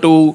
2,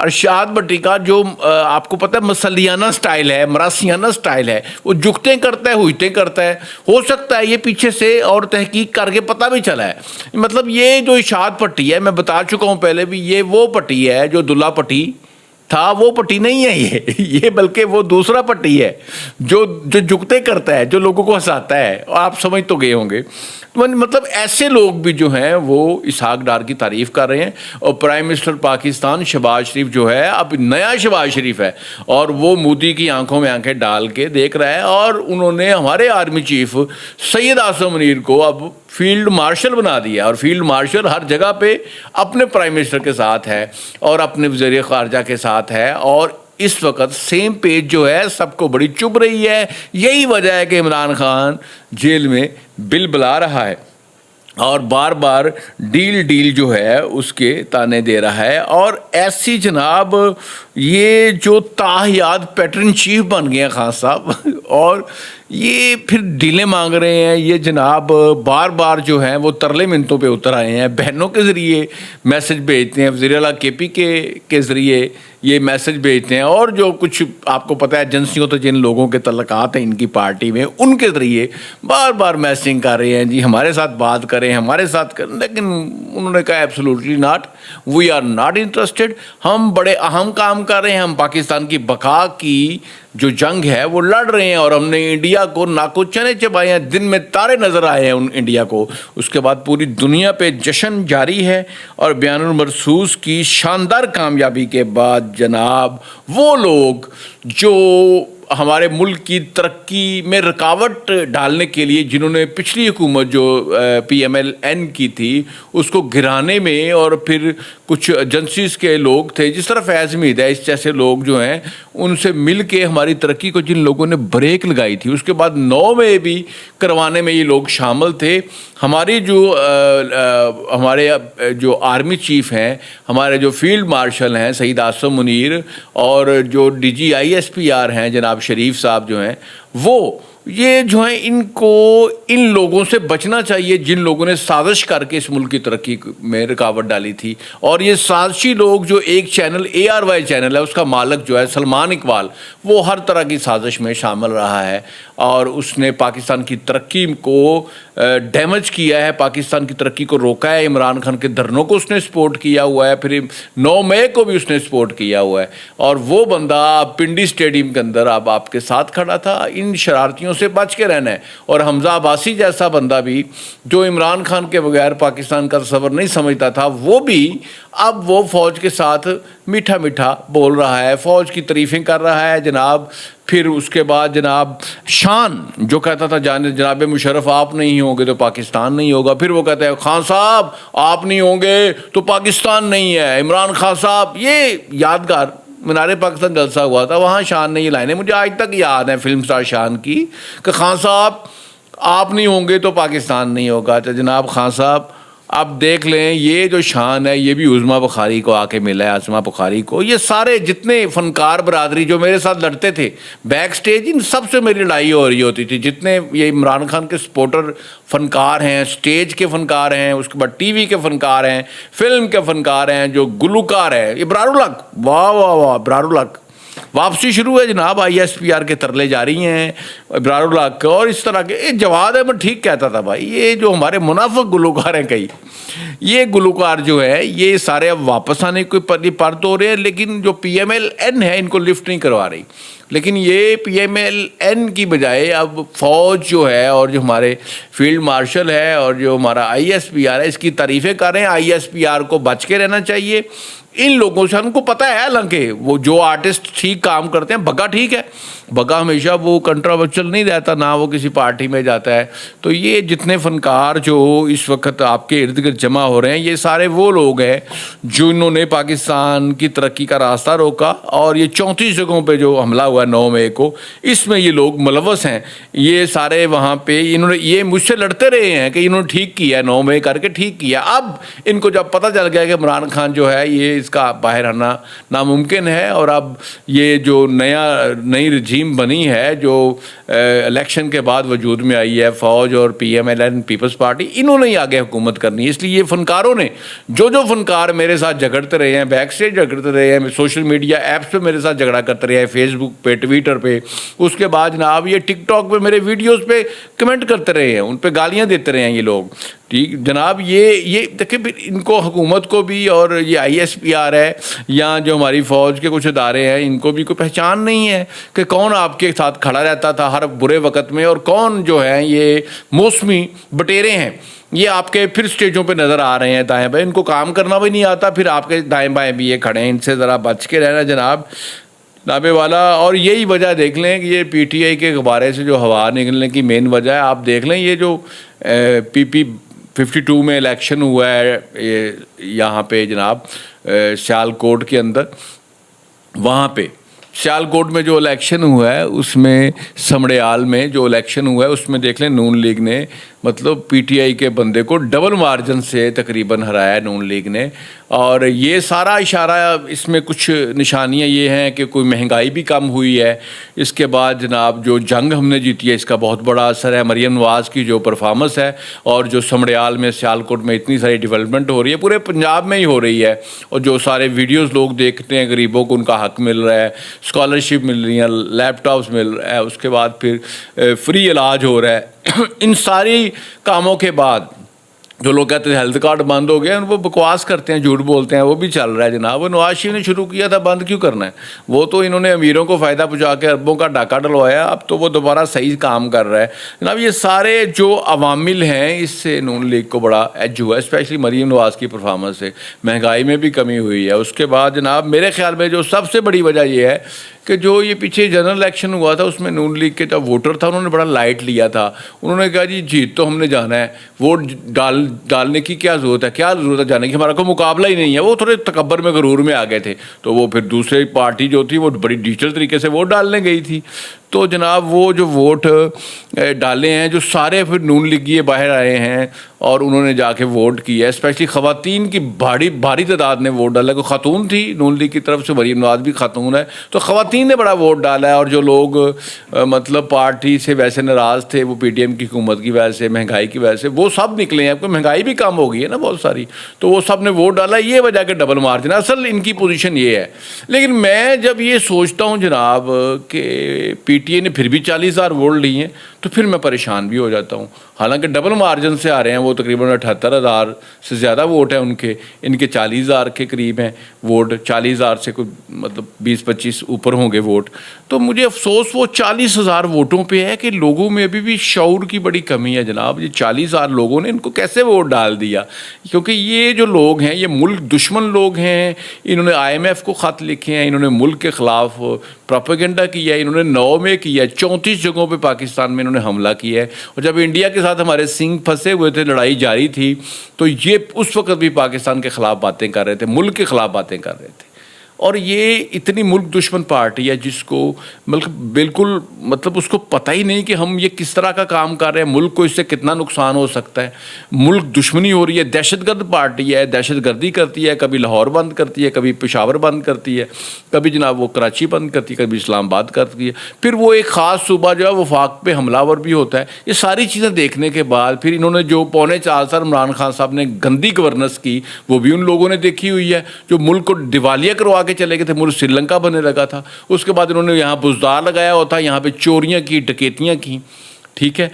ارشاد بھٹی کا جو آپ کو پتہ ہے مسلیانہ سٹائل ہے، مراسیانہ سٹائل ہے، وہ جھکتے کرتا ہے، ہوجتے کرتا ہے. ہو سکتا ہے یہ پیچھے سے اور تحقیق کر کے پتہ بھی چلا ہے. مطلب یہ جو ارشاد پٹی ہے، میں بتا چکا ہوں پہلے بھی، یہ وہ پٹی ہے جو دلہا پٹی تھا، وہ پٹی نہیں ہے یہ بلکہ وہ دوسرا پٹی ہے جو جھکتے کرتا ہے، جو لوگوں کو ہنساتا ہے. اور آپ سمجھ تو گئے ہوں گے. مطلب ایسے لوگ بھی جو ہیں وہ اسحاق ڈار کی تعریف کر رہے ہیں. اور پرائم منسٹر پاکستان شہباز شریف جو ہے، اب نیا شہباز شریف ہے، اور وہ مودی کی آنکھوں میں آنکھیں ڈال کے دیکھ رہا ہے. اور انہوں نے ہمارے آرمی چیف سید عاصم منیر کو اب فیلڈ مارشل بنا دیا. اور فیلڈ مارشل ہر جگہ پہ اپنے پرائم منسٹر کے ساتھ ہے اور اپنے وزیر خارجہ کے ساتھ ہے. اور اس وقت سیم پیج جو ہے سب کو بڑی چبھ رہی ہے. یہی وجہ ہے کہ عمران خان جیل میں بل بلا رہا ہے اور بار بار ڈیل جو ہے اس کے تانے دے رہا ہے. اور ایسی جناب یہ جو تاحیات پیٹرن چیف بن گئے ہیں خان صاحب، اور یہ پھر ڈیلیں مانگ رہے ہیں. یہ جناب بار بار جو ہیں وہ ترلے منتوں پہ اتر آئے ہیں، بہنوں کے ذریعے میسج بھیجتے ہیں، وزیر اعلیٰ کے پی کے ذریعے یہ میسج بھیجتے ہیں، اور جو کچھ آپ کو پتہ ہے ایجنسیوں تو جن لوگوں کے تعلقات ہیں ان کی پارٹی میں، ان کے ذریعے بار بار میسنگ کر رہے ہیں جی ہمارے ساتھ بات کریں، ہمارے ساتھ کریں. لیکن انہوں نے کہا absolutely not, we are not interested. ہم بڑے اہم کام کر رہے ہیں، ہم پاکستان کی بقا کی جو جنگ ہے وہ لڑ رہے ہیں، اور ہم نے انڈیا کو ناکو چنے چبائے ہیں، دن میں تارے نظر آئے ہیں ان انڈیا کو. اس کے بعد پوری دنیا پہ جشن جاری ہے. اور بیان المرصوص کی شاندار کامیابی کے بعد جناب وہ لوگ جو ہمارے ملک کی ترقی میں رکاوٹ ڈالنے کے لیے، جنہوں نے پچھلی حکومت جو پی ایم ایل این کی تھی اس کو گرانے میں، اور پھر کچھ ایجنسیز کے لوگ تھے جس طرح فیض حمید ہے، اس جیسے لوگ جو ہیں ان سے مل کے ہماری ترقی کو جن لوگوں نے بریک لگائی تھی، اس کے بعد 9 میں بھی کروانے میں یہ لوگ شامل تھے. ہماری ہمارے جو آرمی چیف ہیں، ہمارے جو فیلڈ مارشل ہیں سید عاصم منیر، اور جو D G I S P R ہیں جناب شریف صاحب جو ہیں، وہ یہ جو ہیں ان کو ان لوگوں سے بچنا چاہیے جن لوگوں نے سازش کر کے اس ملک کی ترقی میں رکاوٹ ڈالی تھی. اور یہ سازشی لوگ، جو ایک چینل ARY چینل ہے اس کا مالک جو ہے سلمان اقبال، وہ ہر طرح کی سازش میں شامل رہا ہے، اور اس نے پاکستان کی ترقی کو ڈیمیج کیا ہے، پاکستان کی ترقی کو روکا ہے. عمران خان کے دھرنوں کو اس نے سپورٹ کیا ہوا ہے، پھر 9 مئی کو بھی اس نے سپورٹ کیا ہوا ہے. اور وہ بندہ پنڈی اسٹیڈیم کے اندر اب آپ کے ساتھ کھڑا تھا. ان شرارتیوں سے بچ کے رہنا ہے. اور حمزہ عباسی جیسا بندہ بھی جو عمران خان کے بغیر پاکستان کا تصور نہیں سمجھتا تھا، وہ بھی اب وہ فوج کے ساتھ میٹھا میٹھا بول رہا ہے، فوج کی تعریفیں کر رہا ہے جناب. پھر اس کے بعد جناب شان جو کہتا تھا جناب مشرف آپ نہیں ہوں گے تو پاکستان نہیں ہوگا، پھر وہ کہتا ہے خان صاحب آپ نہیں ہوں گے تو پاکستان نہیں ہے. عمران خان صاحب، یہ یادگار مینار پاکستان جلسہ ہوا تھا، وہاں شان نے یہ لائنیں مجھے آج تک یاد ہیں فلم سٹار شان کی، کہ خان صاحب آپ نہیں ہوں گے تو پاکستان نہیں ہوگا. تو جناب خان صاحب اب دیکھ لیں، یہ جو شان ہے یہ بھی عظمیٰ بخاری کو آ کے ملا ہے، عظمیٰ بخاری کو. یہ سارے جتنے فنکار برادری جو میرے ساتھ لڑتے تھے بیک سٹیج، ان سب سے میری لڑائی ہو رہی ہوتی تھی. جتنے یہ عمران خان کے سپورٹر فنکار ہیں، سٹیج کے فنکار ہیں، اس کے بعد ٹی وی کے فنکار ہیں، فلم کے فنکار ہیں، جو گلوکار ہیں، ابرار الحق، واہ واہ واہ، ابرار الحق واپسی شروع ہے جناب. ISPR کے ترلے جاری ہیں ابرار الحق اور اس طرح کے. جواد احمد ٹھیک کہتا تھا بھائی، یہ جو ہمارے منافق گلوکار ہیں کئی، یہ گلوکار جو ہے یہ سارے اب واپس آنے کو پرت ہو رہے ہیں، لیکن جو PMLN ہے ان کو لفٹ نہیں کروا رہی. لیکن یہ PMLN کی بجائے اب فوج جو ہے اور جو ہمارے فیلڈ مارشل ہے اور جو ہمارا ISPR ہے اس کی تعریفیں کر رہے ہیں. ISPR کو بچ کے رہنا چاہیے ان لوگوں سے. ہم کو پتہ ہے حالانکہ وہ جو آرٹسٹ ٹھیک کام کرتے ہیں، بگا ٹھیک ہے، بگا ہمیشہ وہ کنٹراورچل نہیں رہتا، نہ وہ کسی پارٹی میں جاتا ہے. تو یہ جتنے فنکار جو اس وقت آپ کے ارد گرد جمع ہو رہے ہیں، یہ سارے وہ لوگ ہیں جنہوں نے پاکستان کی ترقی کا راستہ روکا. اور یہ 34 جگہوں پہ جو حملہ ہوا 9 مئی کو، اس میں یہ لوگ ملوث ہیں. یہ سارے وہاں پہ انہوں نے، یہ مجھ سے لڑتے رہے ہیں کہ انہوں نے ٹھیک کیا، 9 مئی کر کے ٹھیک کیا. اب ان کو جب پتہ چل گیا کہ عمران خان جو ہے یہ اس کا باہر آنا ناممکن ہے، اور اب یہ جو نئی رجیم تنظیم بنی ہے جو الیکشن کے بعد وجود میں آئی ہے، فوج اور P M L N Peoples Party, انہوں نے ہی آگے حکومت کرنی ہے. اس لیے یہ فنکاروں نے جو فنکار میرے ساتھ جھگڑتے رہے ہیں، بیک اسٹیج جھگڑتے رہے ہیں، سوشل میڈیا ایپس پہ میرے ساتھ جھگڑا کرتے رہے ہیں، فیس بک پہ، ٹویٹر پہ، اس کے بعد جناب یہ ٹک ٹاک پہ میرے ویڈیوز پہ کمنٹ کرتے رہے ہیں، ان پہ گالیاں دیتے رہے ہیں یہ لوگ. ٹھیک جناب، یہ دیکھیں پھر ان کو حکومت کو بھی اور یہ آئی ایس پی آر ہے یا جو ہماری فوج کے کچھ ادارے ہیں، ان کو بھی کوئی پہچان نہیں ہے کہ کون آپ کے ساتھ کھڑا رہتا تھا ہر برے وقت میں، اور کون جو ہے یہ موسمی بٹیرے ہیں. یہ آپ کے پھر سٹیجوں پہ نظر آ رہے ہیں دائیں بائیں، ان کو کام کرنا بھی نہیں آتا، پھر آپ کے دائیں بائیں بھی یہ کھڑے ہیں. ان سے ذرا بچ کے رہنا جناب نابے والا. اور یہی وجہ دیکھ لیں کہ یہ پی ٹی آئی کے غبارے سے جو ہوا نکلنے کی مین وجہ ہے. آپ دیکھ لیں یہ جو پی 52 میں الیکشن ہوا ہے یہاں پہ جناب سیالکوٹ کے اندر، وہاں پہ سیالکوٹ میں جو الیکشن ہوا ہے اس میں سمڑیال میں جو الیکشن ہوا ہے اس میں دیکھ لیں نون لیگ نے مطلب پی ٹی آئی کے بندے کو ڈبل مارجن سے تقریباً ہرایا ہے نون لیگ نے. اور یہ سارا اشارہ اس میں کچھ نشانیاں یہ ہیں کہ کوئی مہنگائی بھی کم ہوئی ہے. اس کے بعد جناب جو جنگ ہم نے جیتی ہے اس کا بہت بڑا اثر ہے. مریم نواز کی جو پرفارمنس ہے اور جو سمڑیال میں سیالکوٹ میں اتنی ساری ڈیولپمنٹ ہو رہی ہے، پورے پنجاب میں ہی ہو رہی ہے. اور جو سارے ویڈیوز لوگ دیکھتے ہیں، غریبوں کو ان کا حق مل رہا ہے، اسکالرشپ مل رہی ہیں، لیپ ٹاپس مل رہا ہے، اس کے بعد پھر فری علاج ہو رہا ہے. ان ساری کاموں کے بعد جو لوگ کہتے ہیں ہیلتھ کارڈ بند ہو گیا، ان کو بکواس کرتے ہیں، جھوٹ بولتے ہیں، وہ بھی چل رہا ہے جناب. وہ نواز شریف نے شروع کیا تھا، بند کیوں کرنا ہے؟ وہ تو انہوں نے امیروں کو فائدہ پہنچا کے اربوں کا ڈاکہ ڈلوایا، اب تو وہ دوبارہ صحیح کام کر رہا ہے جناب. یہ سارے جو عوامل ہیں اس سے نون لیگ کو بڑا ایج ہوا ہے، اسپیشلی مریم نواز کی پرفارمنس سے. مہنگائی میں بھی کمی ہوئی ہے. اس کے بعد جناب میرے خیال میں جو سب سے بڑی وجہ یہ ہے کہ جو یہ پیچھے جنرل الیکشن ہوا تھا اس میں نون لیگ کے جو ووٹر تھا انہوں نے بڑا لائٹ لیا تھا. انہوں نے کہا جی جیت تو ہم نے جانا ہے، ووٹ ڈالنے کی کیا ضرورت ہے جانے کی، ہمارا کوئی مقابلہ ہی نہیں ہے. وہ تھوڑے تکبر میں غرور میں آ گئے تھے، تو وہ پھر دوسری پارٹی جو تھی وہ بڑی ڈیجیٹل طریقے سے ووٹ ڈالنے گئی تھی. تو جناب وہ جو ووٹ ڈالے ہیں جو سارے پھر نون لیگی باہر آئے ہیں اور انہوں نے جا کے ووٹ کیا ہے. اسپیشلی خواتین کی بھاری تعداد نے ووٹ ڈالا. کوئی خاتون تھی نون لیگ کی طرف سے، مریم نواز بھی خاتون ہے، تو خواتین نے بڑا ووٹ ڈالا ہے. اور جو لوگ مطلب پارٹی سے ویسے ناراض تھے، وہ پی ٹی ایم کی حکومت کی وجہ سے، مہنگائی کی وجہ سے، وہ سب نکلے ہیں. کیونکہ مہنگائی بھی کم ہو گئی ہے نا بہت ساری، تو وہ سب نے ووٹ ڈالا. یہ وجہ کہ ڈبل مارجن اصل ان کی پوزیشن یہ ہے. لیکن میں جب یہ سوچتا ہوں جناب کہ پی ٹی اے نے پھر بھی 40,000 ووٹ لی ہیں تو پھر میں پریشان بھی ہو جاتا ہوں. حالانکہ ڈبل مارجن سے آ رہے ہیں وہ، تقریباً 78,000 سے زیادہ ووٹ ہیں ان کے 40,000 کے قریب ہیں ووٹ. 40,000 سے کوئی مطلب 20-25 اوپر ہوں گے ووٹ. تو مجھے افسوس وہ 40,000 ووٹوں پہ ہے کہ لوگوں میں ابھی بھی شعور کی بڑی کمی ہے جناب. یہ 40,000 لوگوں نے ان کو کیسے ووٹ ڈال دیا؟ کیونکہ یہ جو لوگ ہیں یہ ملک دشمن لوگ ہیں. انہوں نے آئی ایم ایف کو خط لکھے ہیں، انہوں نے ملک کے خلاف پروپیگنڈا کیا ہے، انہوں نے 9 میں کیا ہے، 34 جگہوں پہ پاکستان میں انہوں نے حملہ کیا ہے. اور جب انڈیا کے ساتھ ہمارے سنگ پھنسے ہوئے تھے، لڑائی جاری تھی، تو یہ اس وقت بھی پاکستان کے خلاف باتیں کر رہے تھے، ملک کے خلاف باتیں کر رہے تھے. اور یہ اتنی ملک دشمن پارٹی ہے جس کو بالکل مطلب اس کو پتہ ہی نہیں کہ ہم یہ کس طرح کا کام کر رہے ہیں، ملک کو اس سے کتنا نقصان ہو سکتا ہے. ملک دشمنی ہو رہی ہے، دہشت گرد پارٹی ہے، دہشت گردی کرتی ہے، کبھی لاہور بند کرتی ہے، کبھی پشاور بند کرتی ہے، کبھی جناب وہ کراچی بند کرتی ہے، کبھی اسلام آباد کرتی ہے. پھر وہ ایک خاص صوبہ جو ہے وفاق پہ حملہ ور بھی ہوتا ہے. یہ ساری چیزیں دیکھنے کے بعد پھر انہوں نے جو 4.25 سال عمران خان صاحب نے گندی گورننس کی وہ بھی ان لوگوں نے دیکھی ہوئی ہے. جو ملک کو دیوالیہ کروا کے چلے گئے تھے، ملک سری لنکا بننے لگا تھا. اس کے بعد انہوں نے یہاں بزدار لگایا ہوتا، یہاں پہ چوریاں کی، ڈکیتیاں کی. ٹھیک ہے،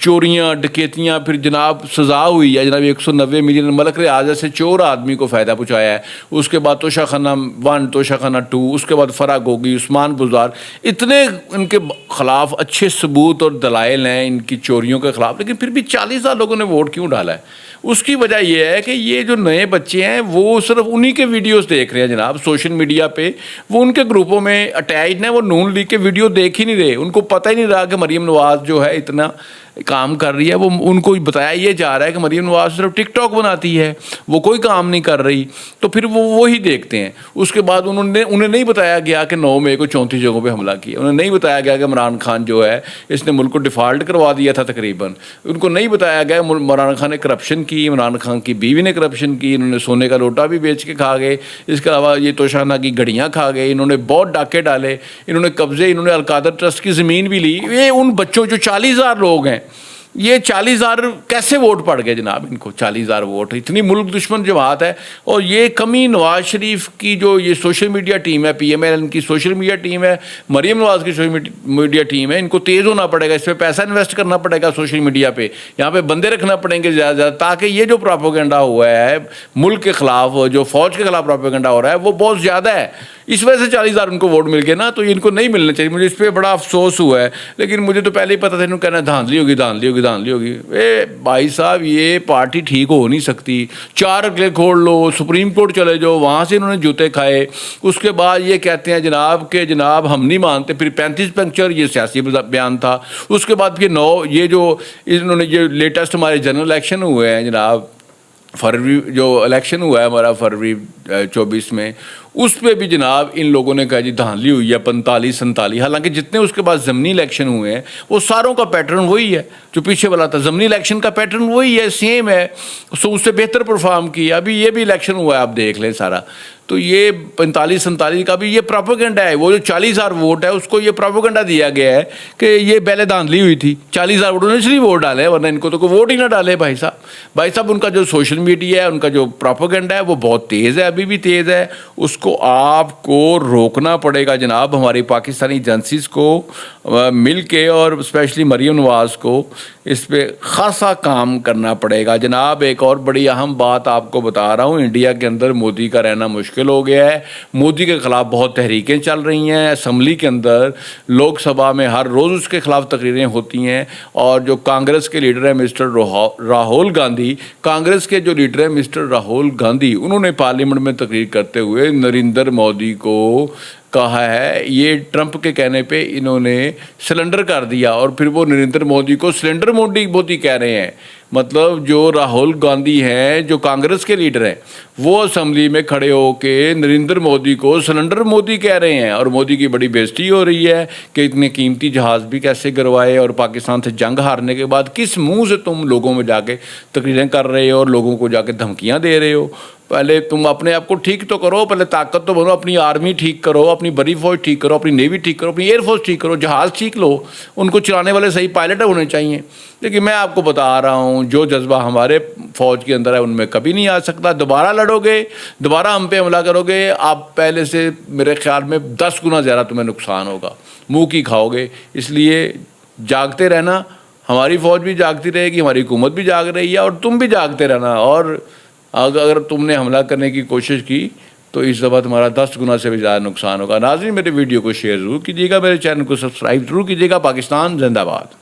چوریاں ڈکیتیاں، پھر جناب سزا ہوئی ہے جناب 190 ملین. ملک ریاض سے چور آدمی کو فائدہ پہنچایا ہے. اس کے بعد توشہ خانہ 1، توشہ خانہ 2، اس کے بعد فرا گوگی، عثمان بزدار، اتنے ان کے خلاف اچھے ثبوت اور دلائل ہیں ان کی چوریوں کے خلاف. لیکن پھر بھی 40,000 لوگوں نے ووٹ کیوں ڈالا ہے؟ اس کی وجہ یہ ہے کہ یہ جو نئے بچے ہیں وہ صرف انہی کے ویڈیوز دیکھ رہے ہیں جناب سوشل میڈیا پہ. وہ ان کے گروپوں میں اٹیچڈ ہیں، وہ نون لیگ کے ویڈیو دیکھ ہی نہیں رہے. ان کو پتہ ہی نہیں رہا کہ مریم نواز جو ہے اتنا کام کر رہی ہے. وہ ان کو بتایا یہ جا رہا ہے کہ مریم نواز صرف ٹک ٹاک بناتی ہے, وہ کوئی کام نہیں کر رہی, تو پھر وہ وہی دیکھتے ہیں. اس کے بعد انہیں نہیں بتایا گیا کہ 9 مئی کو 34 جگہوں پہ حملہ کیا, انہیں نہیں بتایا گیا کہ عمران خان جو ہے اس نے ملک کو ڈیفالٹ کروا دیا تھا تقریباً, ان کو نہیں بتایا گیا عمران خان نے کرپشن کی, عمران خان کی بیوی نے کرپشن کی, انہوں نے سونے کا لوٹا بھی بیچ کے کھا گئے, اس کے علاوہ یہ توشانہ کی گھڑیاں کھا گئے, انہوں نے بہت ڈاکے ڈالے, انہوں نے قبضے, انہوں نے القادر ٹرسٹ کی زمین بھی لی. یہ ان بچوں جو 40,000 لوگ ہیں, یہ 40,000 کیسے ووٹ پڑ گئے جناب ان کو, 40,000 ووٹ, اتنی ملک دشمن جماعت ہے. اور یہ کمی نواز شریف کی جو یہ سوشل میڈیا ٹیم ہے, پی ایم ایل ان کی سوشل میڈیا ٹیم ہے, مریم نواز کی سوشل میڈیا ٹیم ہے, ان کو تیز ہونا پڑے گا, اس پہ پیسہ انویسٹ کرنا پڑے گا سوشل میڈیا پہ, یہاں پہ بندے رکھنا پڑیں گے زیادہ زیادہ, تاکہ یہ جو پروپیگنڈا ہوا ہے ملک کے خلاف, جو فوج کے خلاف پروپیگنڈا ہو رہا ہے وہ بہت زیادہ ہے. اس وجہ سے 40,000 ان کو ووٹ مل گئے نا, تو ان کو نہیں ملنا چاہیے. مجھے اس پہ بڑا افسوس ہوا ہے, لیکن مجھے تو پہلے ہی پتا تھا انہوں کہنا دھاندلی ہوگی دھاندلی ہوگی دھاندلی ہوگی. بھائی صاحب یہ پارٹی ٹھیک ہو نہیں سکتی. 4 اگلے کھول لو, سپریم کورٹ چلے جاؤ, وہاں سے انہوں نے جوتے کھائے. اس کے بعد یہ کہتے ہیں جناب کہ جناب ہم نہیں مانتے, پھر 35 پنکچر, یہ سیاسی بیان تھا. اس کے بعد پھر 9 یہ جو انہوں نے یہ لیٹسٹ ہمارے جنرل الیکشن ہوئے ہیں جناب, فروری جو الیکشن ہوا ہے ہمارا فروری 24 میں, اس پہ بھی جناب ان لوگوں نے کہا جی دھاندلی ہوئی ہے 45-47. حالانکہ جتنے اس کے بعد ضمنی الیکشن ہوئے ہیں وہ ساروں کا پیٹرن وہی ہے جو پیچھے والا تھا. ضمنی الیکشن کا پیٹرن وہی ہے, سیم ہے, سو اس سے بہتر پرفارم کیا. ابھی یہ بھی الیکشن ہوا ہے, آپ دیکھ لیں سارا. تو یہ 45-47 کا بھی یہ پروپیگنڈا ہے. وہ جو 40,000 ووٹ ہے اس کو یہ پروپیگنڈا دیا گیا ہے کہ یہ پہلے دھاندلی ہوئی تھی. 40,000 ووٹوں نے اس لیے ووٹ ڈالے, ورنہ ان کو تو کوئی ووٹ ہی نہ ڈالے. بھائی صاحب ان کا جو سوشل میڈیا ہے, ان کا جو پروپیگنڈا ہے وہ بہت تیز ہے, ابھی بھی تیز ہے. اس کو آپ کو روکنا پڑے گا جناب. ہماری پاکستانی ایجنسیز کو مل کے, اور اسپیشلی مریم نواز کو, اس پہ خاصا کام کرنا پڑے گا جناب. ایک اور بڑی اہم بات آپ کو بتا رہا ہوں, انڈیا کے اندر مودی کا رہنا مشکل ہو گیا ہے. مودی کے خلاف بہت تحریکیں چل رہی ہیں. اسمبلی کے اندر, لوک سبھا میں ہر روز اس کے خلاف تقریریں ہوتی ہیں. اور جو کانگریس کے لیڈر ہیں مسٹر راہول گاندھی, کانگریس کے جو لیڈر ہیں مسٹر راہول گاندھی, انہوں نے پارلیمنٹ میں تقریر کرتے ہوئے نریندر مودی کو کہا ہے, یہ ٹرمپ کے کہنے پہ انہوں نے سلنڈر کر دیا, اور پھر وہ نریندر مودی کو سلنڈر مودی کہہ رہے ہیں. مطلب جو راہل گاندھی ہیں, جو کانگریس کے لیڈر ہیں, وہ اسمبلی میں کھڑے ہو کے نریندر مودی کو سلنڈر مودی کہہ رہے ہیں. اور مودی کی بڑی بےزتی ہو رہی ہے کہ اتنے قیمتی جہاز بھی کیسے گروائے, اور پاکستان سے جنگ ہارنے کے بعد کس منہ سے تم لوگوں میں جا کے تقریریں کر رہے ہو اور لوگوں کو جا کے دھمکیاں دے رہے ہو. پہلے تم اپنے آپ کو ٹھیک تو کرو, پہلے طاقت تو بنو, اپنی آرمی ٹھیک کرو, اپنی بڑی فوج ٹھیک کرو, اپنی نیوی ٹھیک کرو, اپنی ایئر فورس ٹھیک کرو, جہاز ٹھیک لو, ان کو چلانے والے صحیح پائلٹ ہونے چاہیے. لیکن میں آپ کو بتا رہا ہوں جو جذبہ ہمارے فوج کے اندر ہے ان میں کبھی نہیں آ سکتا. دوبارہ لڑو گے, دوبارہ ہم پہ حملہ کرو گے, آپ پہلے سے میرے خیال میں 10 گنا زیادہ تمہیں نقصان ہوگا, منہ کی کھاؤ گے. اس لیے جاگتے رہنا, ہماری فوج بھی جاگتی رہے گی, ہماری حکومت بھی جاگ رہی ہے, اور تم بھی جاگتے رہنا. اور اگر تم نے حملہ کرنے کی کوشش کی تو اس دفعہ تمہارا 10 گنا سے بھی زیادہ نقصان ہوگا. ناظرین میرے ویڈیو کو شیئر ضرور کیجیے گا, میرے چینل کو سبسکرائب ضرور کیجیے گا. پاکستان زندہ باد.